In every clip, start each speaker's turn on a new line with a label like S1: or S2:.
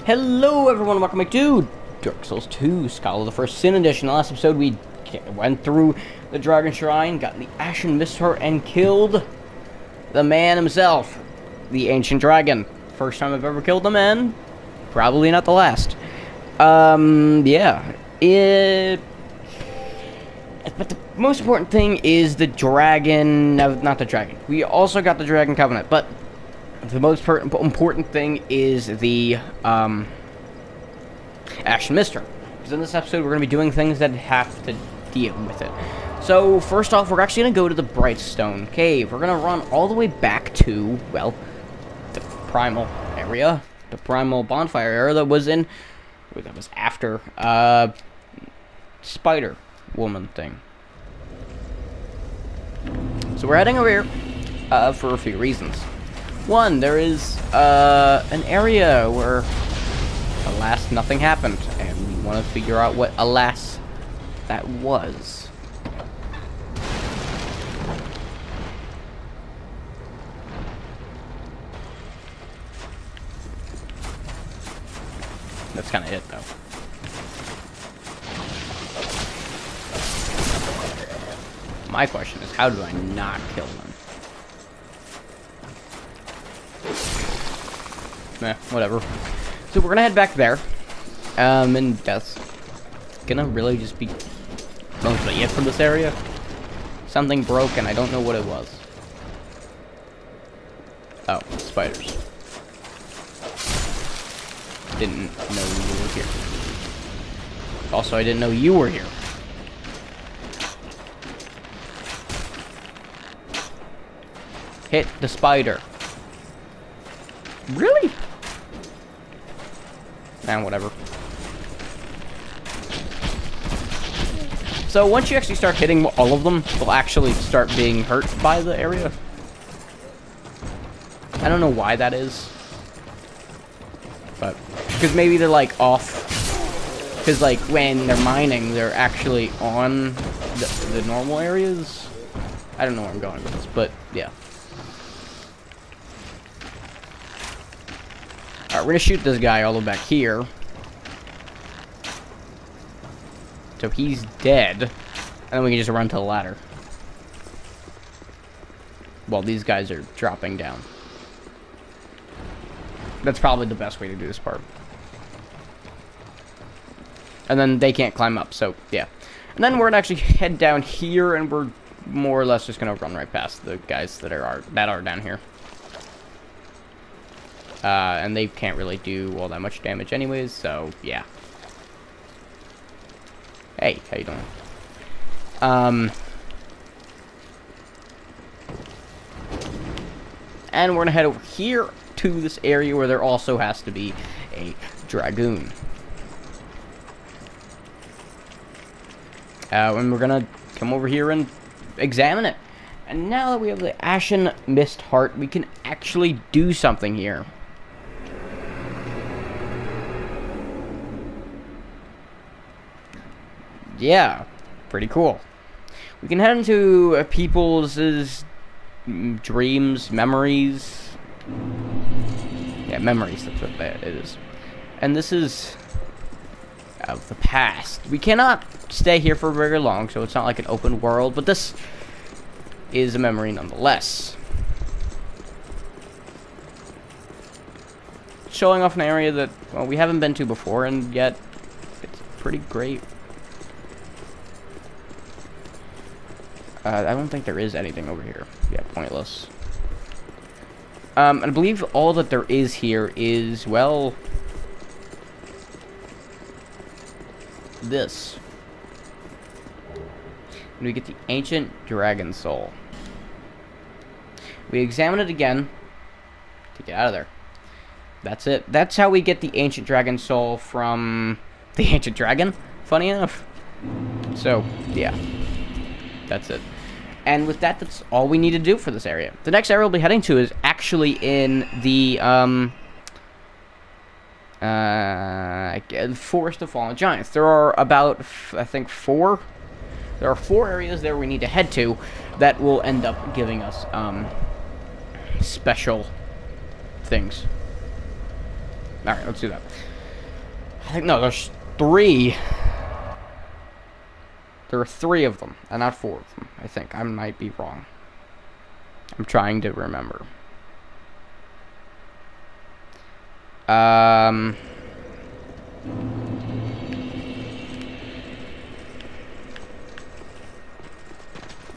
S1: Hello everyone, welcome back to Dark Souls 2, Scholar of the First Sin Edition. In the last episode we went through the Dragon Shrine, got the Ashen Mist Heart, and killed the man himself, the Ancient Dragon. First time I've ever killed a man, probably not the last. Yeah. But the most important thing is the dragon, no, not the dragon. We also got the Dragon Covenant, but the most important thing is the Ashen Mist Heart. Because in this episode, we're going to be doing things that have to deal with it. So, first off, we're actually going to go to the Brightstone Cave. We're going to run all the way back to, well, the primal area. The primal bonfire area that was in, that was after, Spider Woman thing. So we're heading over here, for a few reasons. One, there is an area where, alas, nothing happened, and we want to figure out what, alas, that was. That's kind of it, though. My question is, how do I not kill them? Whatever. So we're gonna head back there, and that's gonna really just be mostly it for this area. Something broke, and I don't know what it was. Oh, spiders. Didn't know you were here. Also, I didn't know you were here. Hit the spider. Really? And whatever. So once you actually start hitting all of them, they'll actually start being hurt by the area. I don't know why that is. But, because maybe they're like off. Because like when they're mining, they're actually on the normal areas. I don't know where I'm going with this, but yeah. Alright, we're gonna shoot this guy all the way back here. So he's dead. And then we can just run to the ladder. While these guys are dropping down. That's probably the best way to do this part. And then they can't climb up, so yeah. And then we're gonna actually head down here, and we're more or less just gonna run right past the guys that are down here. And they can't really do all that much damage anyways, so yeah. Hey, how you doing? And we're gonna head over here to this area where there also has to be a dragoon. And we're gonna come over here and examine it. And now that we have the Ashen Mist Heart, we can actually do something here. Yeah, pretty cool. We can head into people's dreams, memories. Yeah, memories, that's what that is. And this is of the past. We cannot stay here for very long, so it's not like an open world, but this is a memory nonetheless. Showing off an area that, well, we haven't been to before, and yet it's pretty great. I don't think there is anything over here. Yeah, pointless. And I believe all that there is here is, well, this. And we get the Ancient Dragon Soul. We examine it again to get out of there. That's it. That's how we get the Ancient Dragon Soul from the Ancient Dragon, funny enough. So, yeah. That's it. And with that, that's all we need to do for this area. The next area we'll be heading to is actually in the Forest of Fallen Giants. There are about, I think, 4. There are 4 areas there we need to head to that will end up giving us special things. Alright, let's do that. I think, no, there's 3. There are 3 of them, and not 4 of them, I think. I might be wrong. I'm trying to remember.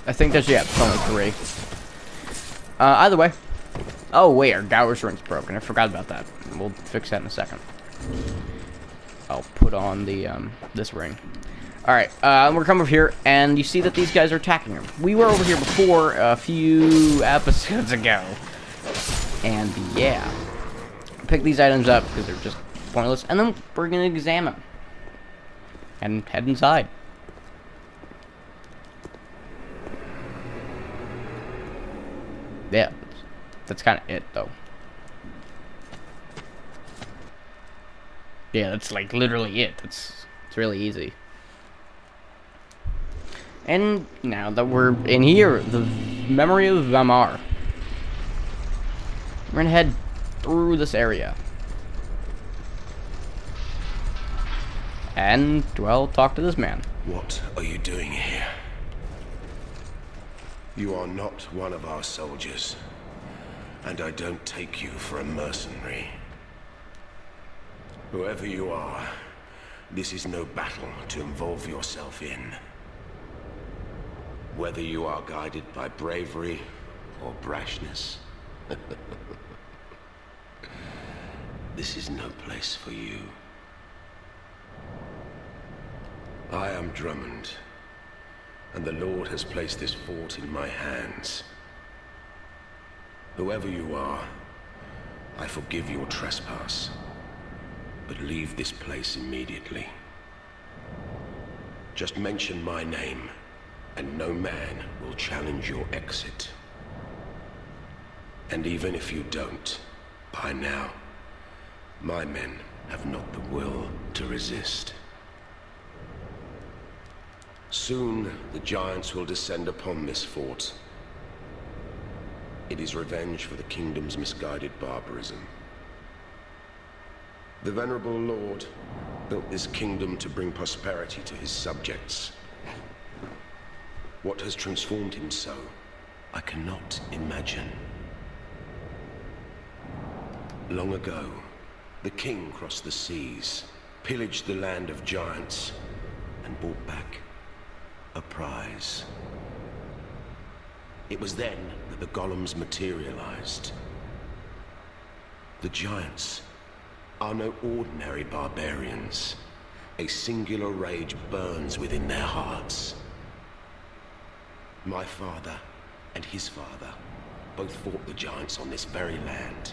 S1: I think there's, yeah, only 3. Either way. Oh, wait, our Gower's ring's broken. I forgot about that. We'll fix that in a second. I'll put on the, this ring. Alright, we're coming over here, and you see that these guys are attacking him. We were over here before, a few episodes ago. And, yeah. Pick these items up, because they're just pointless, and then we're gonna examine. And head inside. Yeah, that's kind of it, though. Yeah, that's like literally it. It's really easy. And now that we're in here, the memory of Vamar. We're gonna head through this area. And, well, talk to this man.
S2: What are you doing here? You are not one of our soldiers, and I don't take you for a mercenary. Whoever you are, this is no battle to involve yourself in. Whether you are guided by bravery or brashness, this is no place for you. I am Drummond, and the Lord has placed this fort in my hands. Whoever you are, I forgive your trespass, but leave this place immediately. Just mention my name, and no man will challenge your exit. And even if you don't, by now, my men have not the will to resist. Soon, the giants will descend upon this fort. It is revenge for the kingdom's misguided barbarism. The venerable Lord built this kingdom to bring prosperity to his subjects. What has transformed him so, I cannot imagine. Long ago, the king crossed the seas, pillaged the land of giants, and brought back a prize. It was then that the golems materialized. The giants are no ordinary barbarians. A singular rage burns within their hearts. My father and his father both fought the giants on this very land.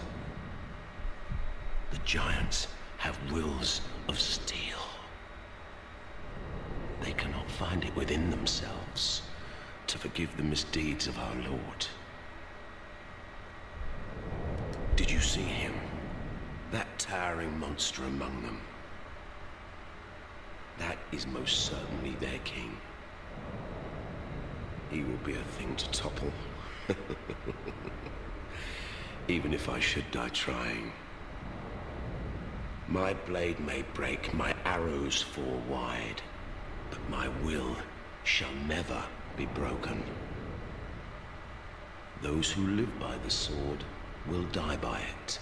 S2: The giants have wills of steel. They cannot find it within themselves to forgive the misdeeds of our Lord. Did you see him? That towering monster among them. That is most certainly their king. He will be a thing to topple. Even if I should die trying. My blade may break, my arrows fall wide, but my will shall never be broken. Those who live by the sword will die by it,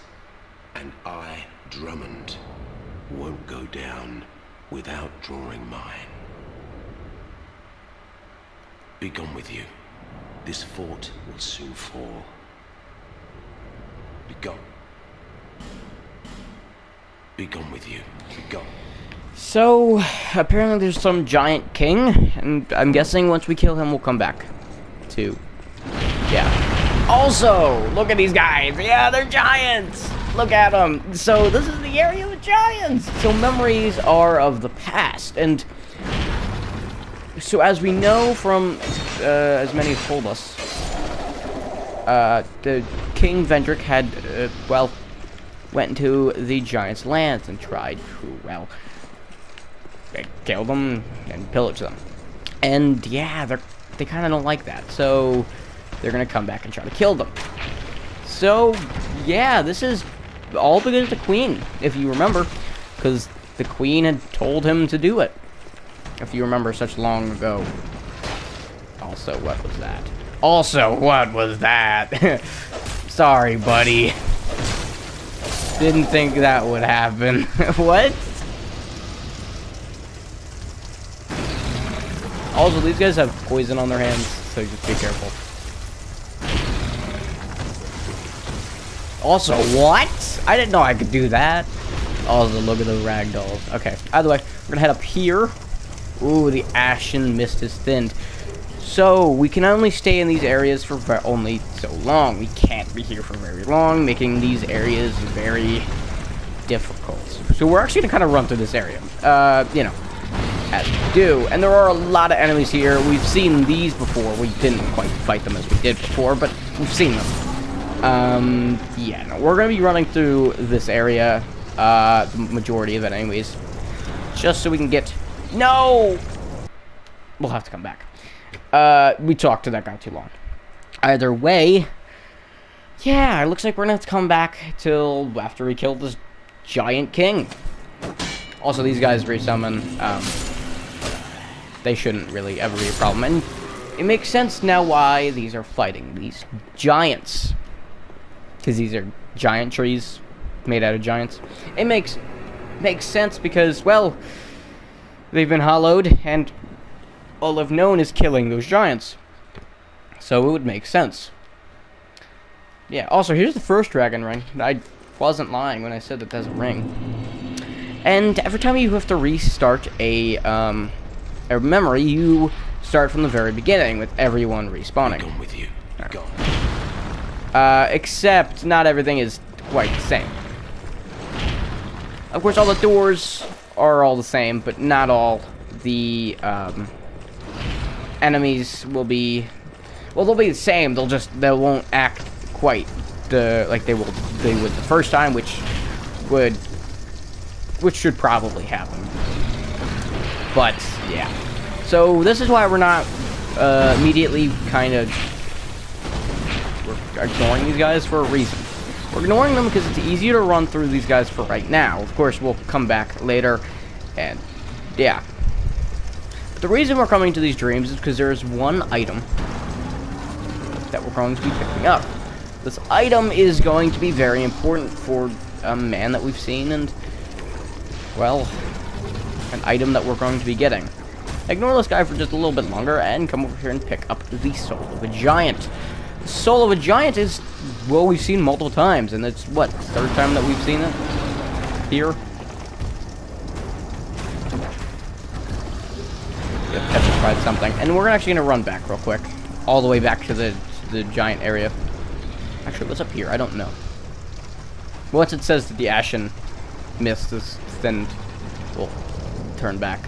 S2: and I, Drummond, won't go down without drawing mine. Be gone with you. This fort will soon fall. Be gone. Be gone with you. Be gone.
S1: So, apparently there's some giant king, and I'm guessing once we kill him, we'll come back to, yeah. Also, look at these guys. Yeah, they're giants. Look at them. So, this is the area with giants. So, memories are of the past, and so as we know from, as many have told us, the King Vendrick had, well, went into the giants' lands and tried to, well, kill them and pillage them. And yeah, they kind of don't like that, so they're gonna come back and try to kill them. So yeah, this is all because of the queen, if you remember, because the queen had told him to do it. If you remember such long ago. Also, what was that? Also, what was that? Sorry, buddy. Didn't think that would happen. What? Also, these guys have poison on their hands, so just be careful. Also, what? I didn't know I could do that. Also, look at the ragdolls. Okay, either way, we're gonna head up here. Ooh, the ashen mist is thinned. So, we can only stay in these areas for only so long. We can't be here for very long, making these areas very difficult. So, we're actually gonna kind of run through this area. You know, as we do. And there are a lot of enemies here. We've seen these before. We didn't quite fight them as we did before, but we've seen them. Yeah, no, we're gonna be running through this area, the majority of it anyways, just so we can get... No! We'll have to come back. We talked to that guy too long. Either way, yeah, it looks like we're gonna have to come back till after we kill this giant king. Also, these guys resummon, they shouldn't really ever be a problem, and it makes sense now why these are fighting these giants. Because these are giant trees made out of giants. It makes sense because, well, they've been hollowed, and all they've known is killing those giants. So it would make sense. Yeah, also, here's the first dragon ring. I wasn't lying when I said that there's a ring. And every time you have to restart a memory, you start from the very beginning with everyone respawning.
S2: I'm gone with you. Gone.
S1: Except not everything is quite the same. Of course, all the doors are all the same, but not all the enemies will be... Well, they'll be the same. They won't act quite like they would the first time, which should probably happen. But yeah. So this is why we're not immediately kind of we're ignoring these guys for a reason. We're ignoring them because it's easier to run through these guys for right now. Of course, we'll come back later, and yeah. But the reason we're coming to these dreams is because there's one item that we're going to be picking up. This item is going to be very important for a man that we've seen, and, well, an item that we're going to be getting. Ignore this guy for just a little bit longer and come over here and pick up the soul of a giant. The soul of a giant is, well, we've seen multiple times, and it's, what, the third time that we've seen it? Here? Yep, petrified something. And we're actually going to run back real quick. All the way back to the giant area. Actually, what's up here? I don't know. Once it says that the ashen mist is thinned, we'll turn back.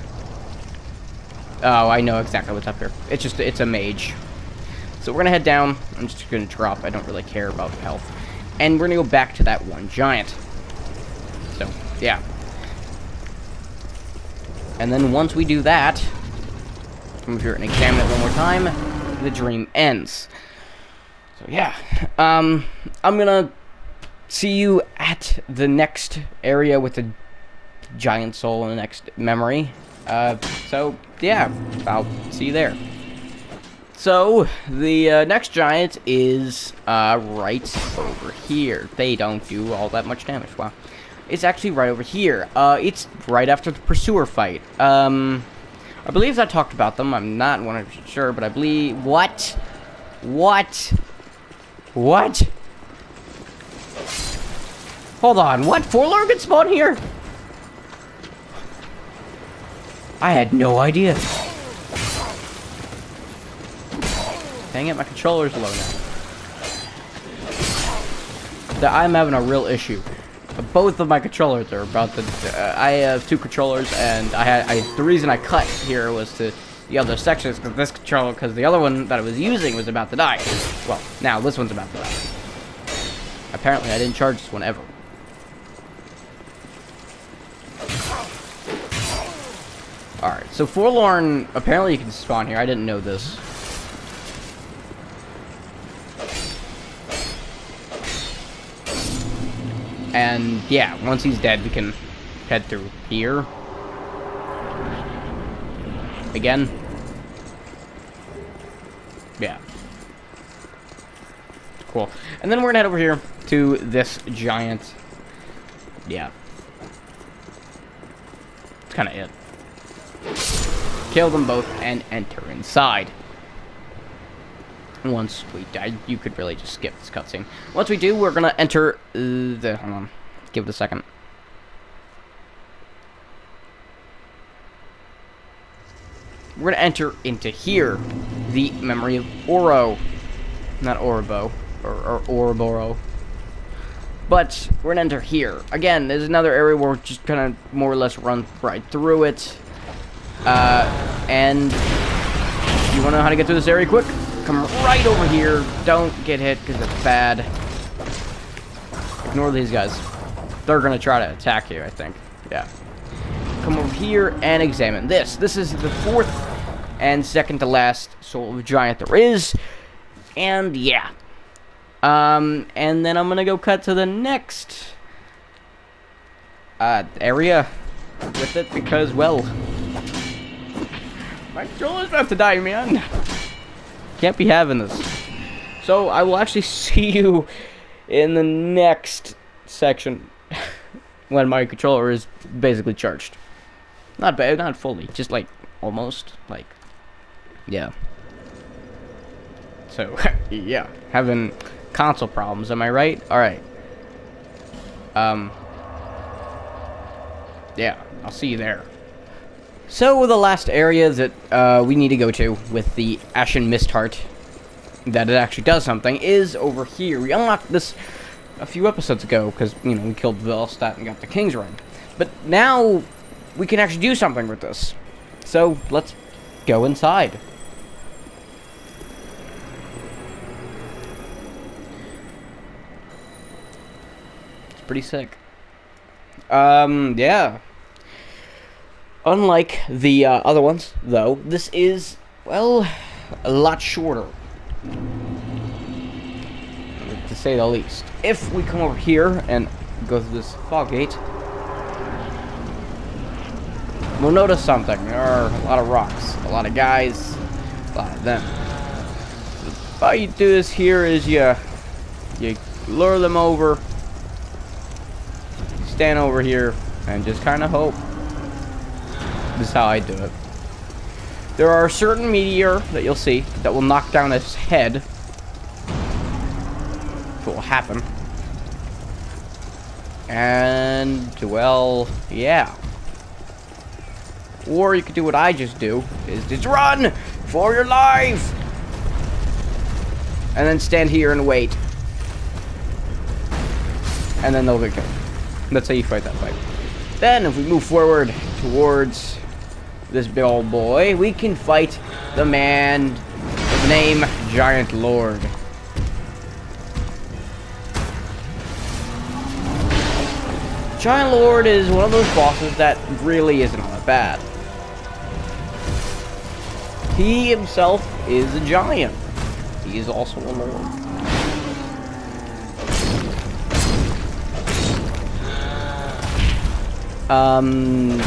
S1: Oh, I know exactly what's up here. It's a mage. So we're gonna head down. I'm just gonna drop. I don't really care about health. And we're gonna go back to that one giant. So, yeah. And then once we do that, come over here and examine it one more time, the dream ends. So yeah, I'm gonna see you at the next area with the giant soul in the next memory. So yeah, I'll see you there. So the next giant is right over here. They don't do all that much damage. Wow, it's actually right over here. It's right after the pursuer fight. I believe I talked about them. I'm not 100% sure, but I believe what? What? Hold on, what? Forlorn can spawn here? I had no idea. Dang it, my controller's low now. I'm having a real issue. Both of my controllers are about to... I have two controllers, and the reason I cut here was to the other sections, because this controller, because the other one that I was using was about to die. Well, now this one's about to die. Apparently, I didn't charge this one ever. Alright, so Forlorn, apparently you can spawn here. I didn't know this. And, yeah, once he's dead, we can head through here. Again. Yeah. Cool. And then we're gonna head over here to this giant. Yeah. That's kind of it. Kill them both and enter inside. Once we die, you could really just skip this cutscene. Once we do, we're gonna enter the. Hold on. Give it a second. We're gonna enter into here, the memory of Oro, not Orbo, or Ouroboros. But we're gonna enter here again. There's another area where we're just gonna more or less run right through it. And you wanna know how to get through this area quick? Come right over here. Don't get hit because it's bad. Ignore these guys. They're gonna try to attack you, I think. Yeah. Come over here and examine this. This is the fourth and second to last soul of a giant there is. And yeah. And then I'm gonna go cut to the next area with it because, well, my controller's about to die, man. Can't be having this. So I will actually see you in the next section when my controller is basically charged. Not bad, not fully, just like almost, like, yeah. So yeah, having console problems, am I right? All right. Yeah, I'll see you there. So the last area that we need to go to with the Ashen Mist Heart, that it actually does something, is over here. We unlocked this a few episodes ago because, you know, we killed Velstadt and got the King's Ring. But now we can actually do something with this. So let's go inside. It's pretty sick. Yeah. Unlike the other ones, though, this is, well, a lot shorter, to say the least. If we come over here and go through this fog gate, we'll notice something. There are a lot of rocks, a lot of guys, a lot of them. How you do this here is you lure them over, stand over here, and just kind of hope. This is how I do it. There are certain meteor that you'll see that will knock down his head. If it will happen. And, well, yeah. Or you could do what I just do, is just run for your life! And then stand here and wait. And then they'll get killed. That's how you fight that fight. Then, if we move forward towards this big old boy, we can fight the man with the name Giant Lord. Giant Lord is one of those bosses that really isn't all that bad. He himself is a giant. He is also a lord.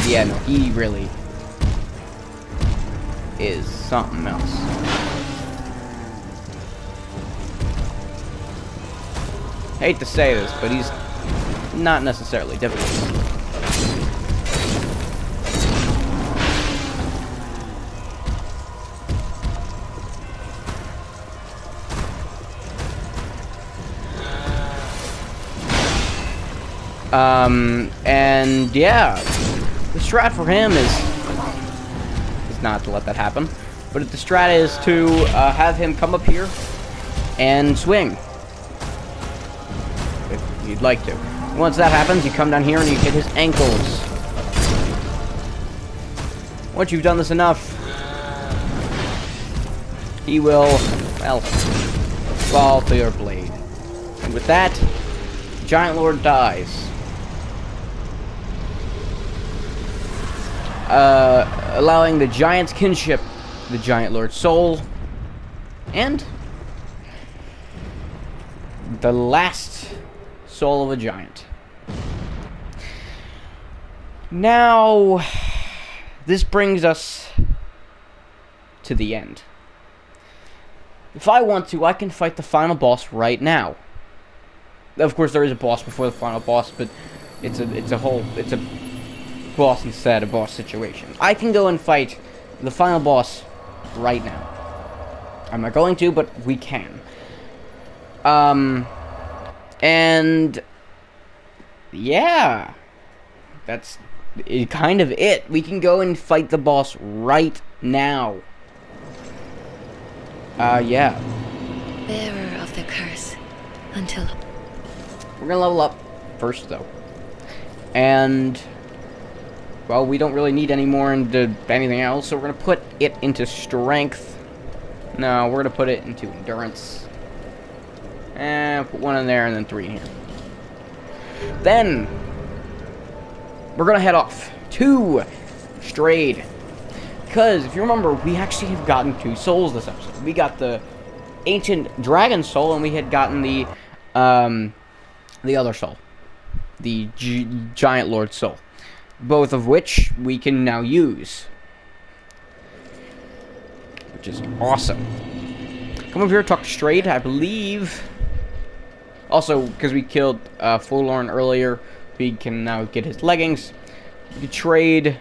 S1: Yeah, no, he really is something else. Hate to say this, but he's not necessarily difficult. And yeah, the strat for him is not to let that happen, but the strat is to have him come up here and swing, if you'd like to. Once that happens, you come down here and you hit his ankles. Once you've done this enough, he will, well, fall to your blade. And with that, Giant Lord dies. Allowing the giant's kinship, the Giant Lord's soul, and the last soul of a giant. Now, this brings us to the end. If I want to, I can fight the final boss right now. Of course, there is a boss before the final boss, but it's a boss instead of boss situation. I can go and fight the final boss right now. I'm not going to, but we can. And yeah, that's kind of it. We can go and fight the boss right now. Yeah.
S3: Bearer of the curse, until...
S1: We're gonna level up first, though. And, well, we don't really need any more into anything else, so we're gonna put it into strength. No, we're gonna put it into endurance. And put 1 in there, and then 3 in here. Then, we're gonna head off to Strayed. Because, if you remember, we actually have gotten 2 souls this episode. We got the Ancient Dragon Soul, and we had gotten the other soul. The Giant Lord Soul. Both of which we can now use. Which is awesome. Come over here, talk to Strayed, I believe. Also, because we killed Forlorn earlier, we can now get his leggings. We can trade...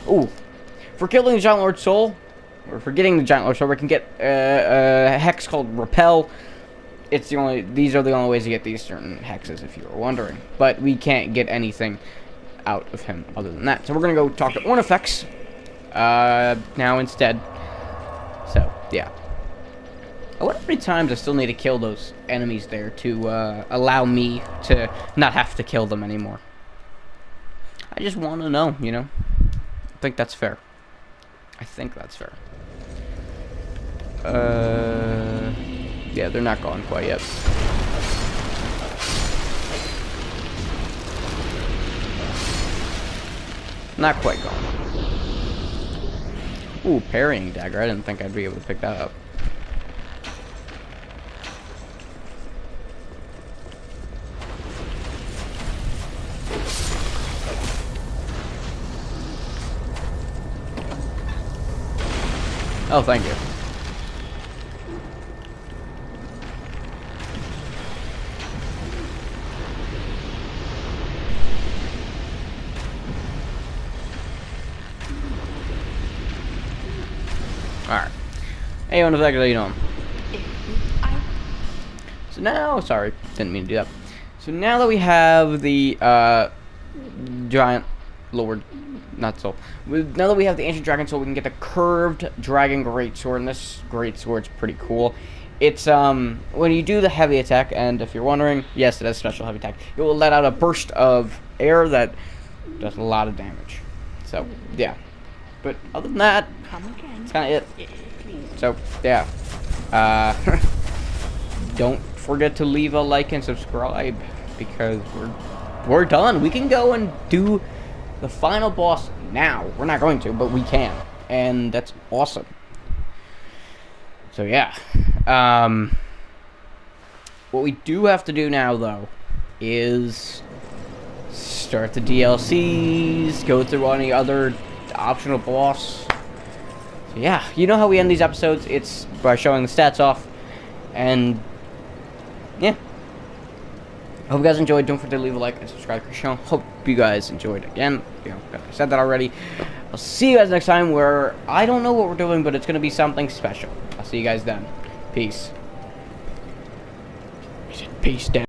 S1: Ooh. For killing the Giant Lord Soul, or for getting the Giant Lord Soul, we can get a hex called Repel. These are the only ways to get these certain hexes, if you were wondering. But we can't get anything out of him other than that. So we're gonna go talk to Ornifex now instead. So, yeah. I wonder how many times I still need to kill those enemies there to allow me to not have to kill them anymore. I just want to know, you know? I think that's fair. I think that's fair. Yeah, they're not gone quite yet. Not quite gone. Ooh, parrying dagger. I didn't think I'd be able to pick that up. Oh, thank you. Alright. Hey, on the fact that you know. So now, sorry, didn't mean to do that. So now that we have the Giant Lord, not soul. Now that we have the Ancient Dragon Soul, we can get the curved Dragon Greatsword, and this Greatsword's pretty cool. It's, when you do the heavy attack, and if you're wondering, yes, it has special heavy attack, it will let out a burst of air that does a lot of damage. So, yeah. But other than that, that's kind of it. So, yeah. Don't forget to leave a like and subscribe, because we're done. We can go and do the final boss now. We're not going to, but we can. And that's awesome. So, yeah. What we do have to do now, though, is start the DLCs, go through any other optional boss. So, yeah, you know how we end these episodes. It's by showing the stats off. And, yeah. Hope you guys enjoyed. Don't forget to leave a like and subscribe to the channel. Hope you guys enjoyed again. You know, I said that already. I'll see you guys next time, where I don't know what we're doing, but it's going to be something special. I'll see you guys then. Peace. Peace down.